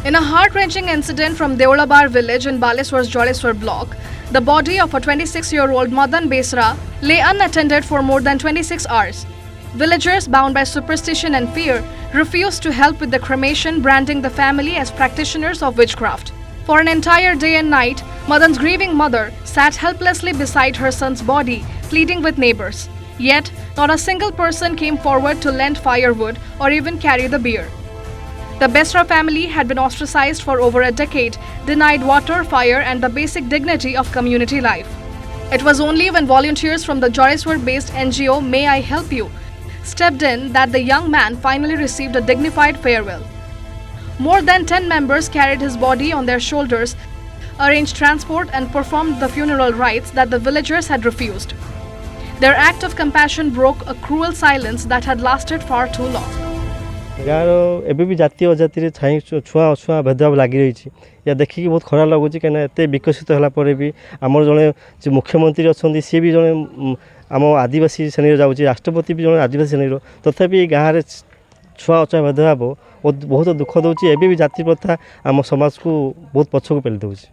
In a heart-wrenching incident from Deolabar village in Baleswar's Jaleswar block, the body of a 26-year-old Madan Besra lay unattended for more than 26 hours. Villagers, bound by superstition and fear, refused to help with the cremation, branding the family as practitioners of witchcraft. For an entire day and night, Madan's grieving mother sat helplessly beside her son's body, pleading with neighbors. Yet, not a single person came forward to lend firewood or even carry the bier. The Besra family had been ostracized for over a decade, denied water, fire, and the basic dignity of community life. It was only when volunteers from the Jaleswar-based NGO May I Help You stepped in that the young man finally received a dignified farewell. More than 10 members carried his body on their shoulders, arranged transport, and performed the funeral rites that the villagers had refused. Their act of compassion broke a cruel silence that had lasted far too long. गाँव एवं भी जाति अजाति छाई छुआ अछुआ भेदभाव लगी रही या देखिए बहुत खराब लगुच कहीं एत विकसित होगापर भी आमर जड़े मुख्यमंत्री अच्छा सी भी जड़े आम आदिवासी श्रेणी जाऊँगी राष्ट्रपति भी जड़े आदिवासी श्रेणी तथापि गाँव में छुआ अछुआ भेदभाव बहुत दुख दूसरी एवं भी जाति प्रथा आम समाज को बहुत पछक पेली दूसरी।